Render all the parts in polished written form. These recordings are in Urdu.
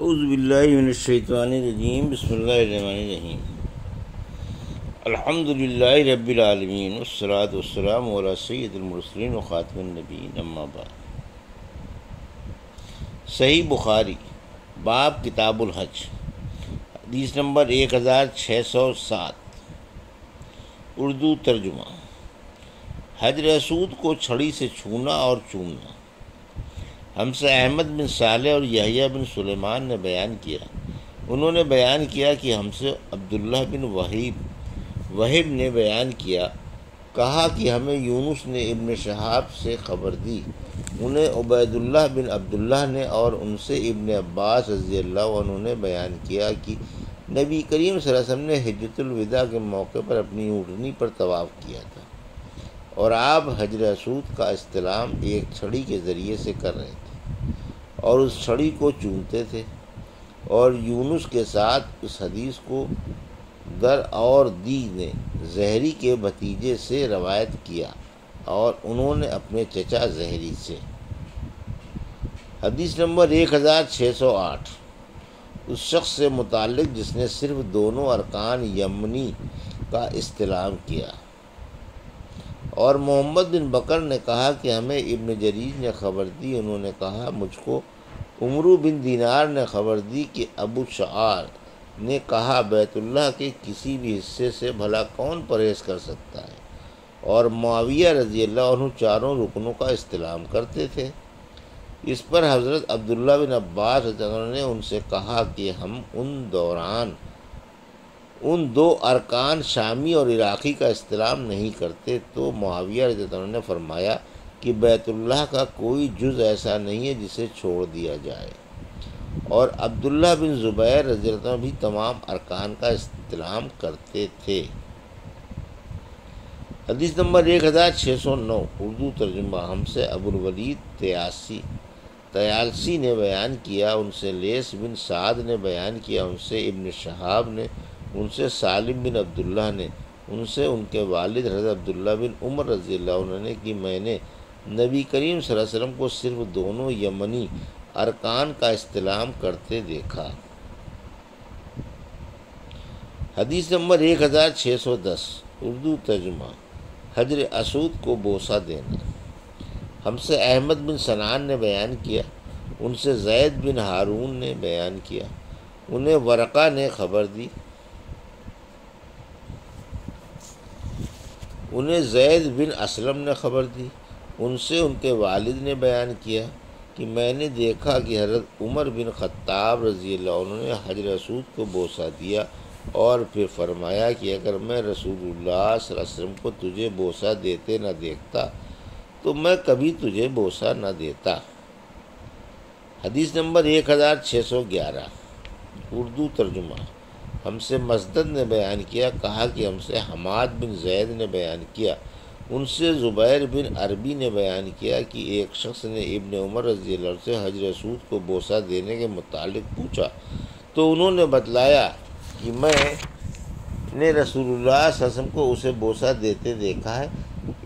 اعوذ باللہ من الشیطان الرجیم بسم اللہ الرحمن الرحیم الحمد للہ رب العالمین والصلاة والسلام علی سید المرسلین و خاتم النبیین اما بعد۔ صحیح بخاری باب کتاب الحج، حدیث نمبر 1607، اردو ترجمہ۔ حجر اسود کو چھڑی سے چھونا اور چومنا۔ ہم سے احمد بن صالح اور یحییٰ بن سلیمان نے بیان کیا، انہوں نے بیان کیا کہ ہم سے عبداللہ بن وہب نے بیان کیا، کہا کہ ہمیں یونس نے ابن شہاب سے خبر دی، انہیں عبید اللہ بن عبداللہ نے اور ان سے ابن عباس رضی اللہ عنہ نے بیان کیا کہ نبی کریم صلی اللہ علیہ وسلم نے حجۃ الوداع کے موقع پر اپنی اونٹنی پر طواف کیا تھا اور آپ حجر اسود کا استلام ایک چھڑی کے ذریعے سے کر رہے تھے اور اس چھڑی کو چومتے تھے، اور یونس کے ساتھ اس حدیث کو در اور دی نے زہری کے بھتیجے سے روایت کیا اور انہوں نے اپنے چچا زہری سے۔ حدیث نمبر 1608، اس شخص سے متعلق جس نے صرف دونوں ارکان یمنی کا استلام کیا۔ اور محمد بن بکر نے کہا کہ ہمیں ابن جریج نے خبر دی، انہوں نے کہا مجھ کو عمرو بن دینار نے خبر دی کہ ابو شعار نے کہا بیت اللہ کے کسی بھی حصے سے بھلا کون پرہیز کر سکتا ہے، اور معاویہ رضی اللہ عنہ چاروں رکنوں کا استلام کرتے تھے۔ اس پر حضرت عبداللہ بن عباس رضی اللہ عنہ نے ان سے کہا کہ ہم ان دو ارکان شامی اور عراقی کا استلام نہیں کرتے، تو معاویہ رضی اللہ عنہ نے فرمایا کہ بیت اللہ کا کوئی جز ایسا نہیں ہے جسے چھوڑ دیا جائے، اور عبداللہ بن زبیر رضی اللہ عنہ بھی تمام ارکان کا استلام کرتے تھے۔ حدیث نمبر 1609، اردو ترجمہ۔ ہم سے ابو الولید طیالسی نے بیان کیا، ان سے لیث بن سعد نے بیان کیا، ان سے ابن شہاب نے، ان سے سالم بن عبداللہ نے، ان سے ان کے والد حضرت عبداللہ بن عمر رضی اللہ عنہ نے کہ میں نے نبی کریم صلی اللہ علیہ وسلم کو صرف دونوں یمنی ارکان کا استلام کرتے دیکھا۔ حدیث نمبر 1610، اردو ترجمہ۔ حجر اسود کو بوسہ دینا۔ ہم سے احمد بن سنان نے بیان کیا، ان سے زید بن ہارون نے بیان کیا، انہیں ورقہ نے خبر دی، انہیں زید بن اسلم نے خبر دی، ان سے ان کے والد نے بیان کیا کہ میں نے دیکھا کہ حضرت عمر بن خطاب رضی اللہ عنہ نے حجر اسود کو بوسہ دیا اور پھر فرمایا کہ اگر میں رسول اللہ صلی اللہ علیہ وسلم کو تجھے بوسہ دیتے نہ دیکھتا تو میں کبھی تجھے بوسہ نہ دیتا۔ حدیث نمبر 1611، اردو ترجمہ۔ ہم سے مسدد نے بیان کیا، کہا کہ ہم سے حماد بن زید نے بیان کیا، ان سے زبیر بن عربی نے بیان کیا کہ ایک شخص نے ابن عمر رضی اللہ عنہ سے حجر اسود کو بوسہ دینے کے متعلق پوچھا، تو انہوں نے بتلایا کہ میں نے رسول اللہ صلی اللہ علیہ وسلم کو اسے بوسہ دیتے دیکھا ہے۔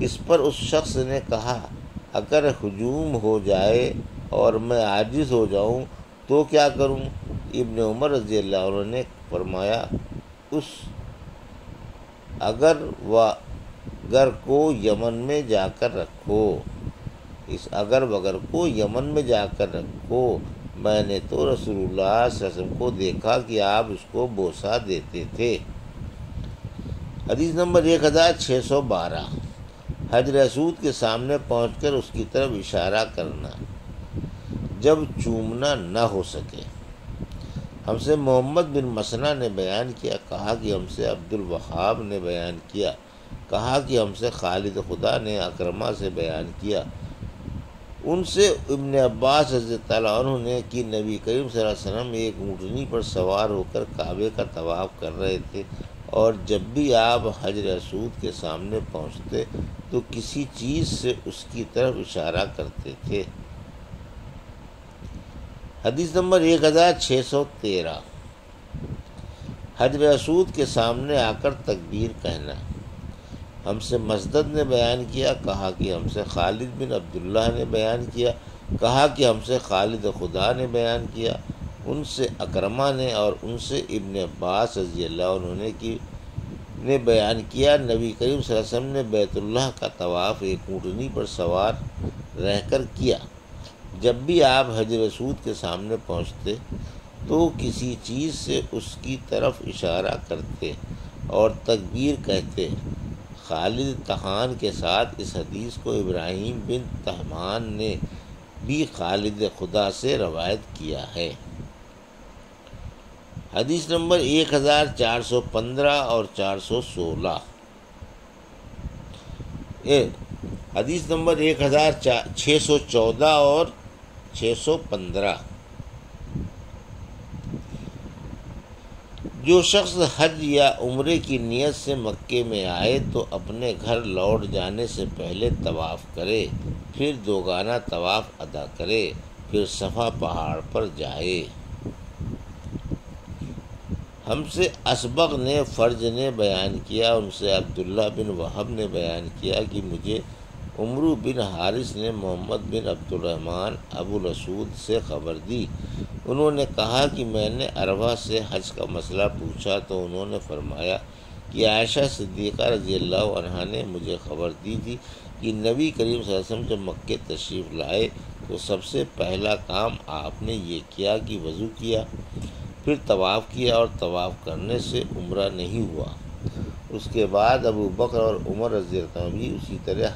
اس پر اس شخص نے کہا اگر ہجوم ہو جائے اور میں عاجز ہو جاؤں تو کیا کروں؟ ابن عمر رضی اللہ عنہ نے فرمایا اس اگر کو یمن میں جا کر رکھو، میں نے تو رسول اللہ صلی اللہ علیہ وسلم کو دیکھا کہ آپ اس کو بوسہ دیتے تھے۔ حدیث نمبر 1612، حجر اسود کے سامنے پہنچ کر اس کی طرف اشارہ کرنا جب چومنا نہ ہو سکے۔ ہم سے محمد بن مسنہ نے بیان کیا، کہا کہ ہم سے عبد الوہاب نے بیان کیا، کہا کہ ہم سے خالد خدا نے اکرمہ سے بیان کیا، ان سے ابن عباس رضی اللہ عنہ نے کہ نبی کریم صلی اللہ علیہ وسلم ایک اونٹنی پر سوار ہو کر کعبے کا طواف کر رہے تھے، اور جب بھی آپ حجر اسود کے سامنے پہنچتے تو کسی چیز سے اس کی طرف اشارہ کرتے تھے۔ حدیث نمبر 1613، حجر اسود کے سامنے آ کر تکبیر کہنا۔ ہم سے مسدد نے بیان کیا، کہا کہ ہم سے خالد بن عبداللہ نے بیان کیا، کہا کہ ہم سے خالد خدا نے بیان کیا، ان سے اکرمہ نے اور ان سے ابن عباس رضی اللہ عنہ نے بیان کیا، نبی کریم صلی اللہ علیہ وسلم نے بیت اللہ کا طواف ایک اونٹنی پر سوار رہ کر کیا۔ جب بھی آپ حجر اسود کے سامنے پہنچتے تو کسی چیز سے اس کی طرف اشارہ کرتے اور تکبیر کہتے۔ خالد طحان کے ساتھ اس حدیث کو ابراہیم بن طہمان نے بھی خالد خدا سے روایت کیا ہے۔ حدیث نمبر 1415 اور 416۔ حدیث نمبر 1614 اور 615۔ جو شخص حج یا عمرے کی نیت سے مکے میں آئے تو اپنے گھر لوٹ جانے سے پہلے طواف کرے، پھر دوگانہ طواف ادا کرے، پھر صفا پہاڑ پر جائے۔ ہم سے اسبغ نے فرج نے بیان کیا، ان سے عبداللہ بن وہب نے بیان کیا کہ مجھے عمرو بن حارث نے محمد بن عبد الرحمن ابو الاسود سے خبر دی۔ انہوں نے کہا کہ میں نے عروہ سے حج کا مسئلہ پوچھا تو انہوں نے فرمایا کہ عائشہ صدیقہ رضی اللہ عنہا نے مجھے خبر دی تھی کہ نبی کریم صلی اللہ علیہ وسلم جب مکے تشریف لائے تو سب سے پہلا کام آپ نے یہ کیا کہ وضو کیا، پھر طواف کیا اور طواف کرنے سے عمرہ نہیں ہوا۔ اس کے بعد ابو بکر اور عمر رضی اللہ عنہ بھی اسی طرح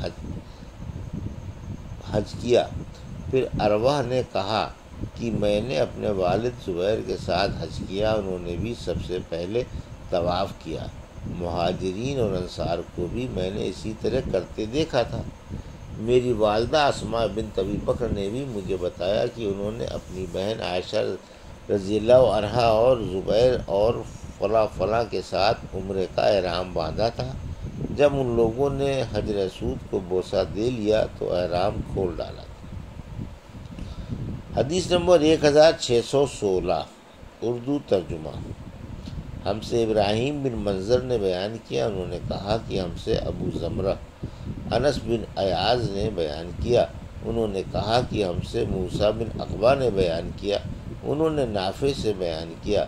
حج کیا۔ پھر عروہ نے کہا کہ میں نے اپنے والد زبیر کے ساتھ حج کیا، انہوں نے بھی سب سے پہلے طواف کیا۔ مہاجرین اور انصار کو بھی میں نے اسی طرح کرتے دیکھا تھا۔ میری والدہ اسماء بنت ابی بکر نے بھی مجھے بتایا کہ انہوں نے اپنی بہن عائشہ رضی اللہ عنہا اور زبیر اور فلاں کے ساتھ عمرے کا احرام باندھا تھا۔ جب ان لوگوں نے حجر اسود کو بوسہ دے لیا تو احرام کھول ڈالا تھا۔ حدیث نمبر 1616۔ اردو ترجمہ۔ ہم سے ابراہیم بن منظر نے بیان کیا، انہوں نے کہا کہ ہم سے ابو زمرہ انس بن ایاز نے بیان کیا، انہوں نے کہا کہ ہم سے موسیٰ بن عقبہ نے بیان کیا، انہوں نے نافع سے بیان کیا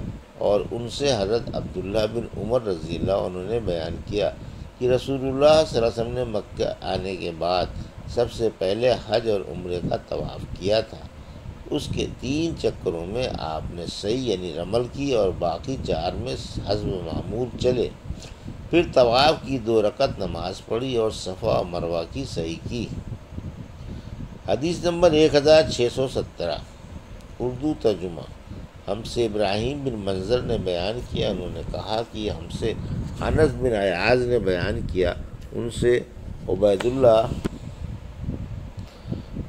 اور ان سے حضرت عبداللہ بن عمر رضی اللہ عنہ نے بیان کیا کہ رسول اللہ صلی اللہ علیہ وسلم نے مکہ آنے کے بعد سب سے پہلے حج اور عمرے کا طواف کیا تھا۔ اس کے 3 چکروں میں آپ نے سعی یعنی رمل کی اور باقی 4 میں حسب معمول چلے، پھر طواف کی 2 رکعت نماز پڑھی اور صفا اور مروہ کی سعی کی۔ حدیث نمبر 1617۔ اردو ترجمہ۔ ہم سے ابراہیم بن منظر نے بیان کیا، انہوں نے کہا کہ ہم سے انس بن ایاز نے بیان کیا، ان سے عبید اللہ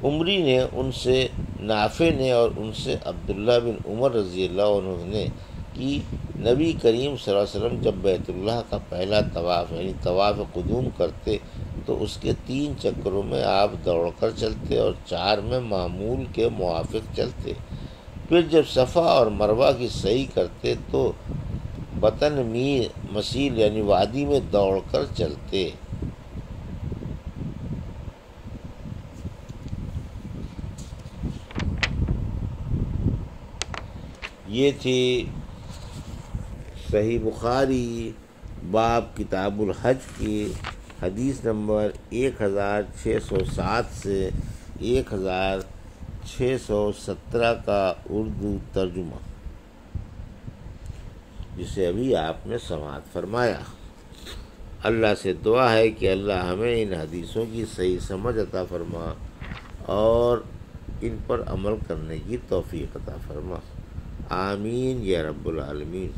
عمری نے، ان سے نافع نے اور ان سے عبداللہ بن عمر رضی اللہ عنہ نے کہ نبی کریم صلی اللہ علیہ وسلم جب بیت اللہ کا پہلا طواف یعنی طواف قدوم کرتے تو اس کے 3 چکروں میں آپ دوڑ کر چلتے اور 4 میں معمول کے موافق چلتے، پھر جب صفا اور مروہ کی سعی کرتے تو بطن مسیل یعنی وادی میں دوڑ کر چلتے۔ یہ تھی صحیح بخاری باب کتاب الحج کی حدیث نمبر 1607 سے 1617 کا اردو ترجمہ، جسے ابھی آپ نے سماعت فرمایا۔ اللہ سے دعا ہے کہ اللہ ہمیں ان حدیثوں کی صحیح سمجھ عطا فرما اور ان پر عمل کرنے کی توفیق عطا فرما، آمین یا رب العالمین۔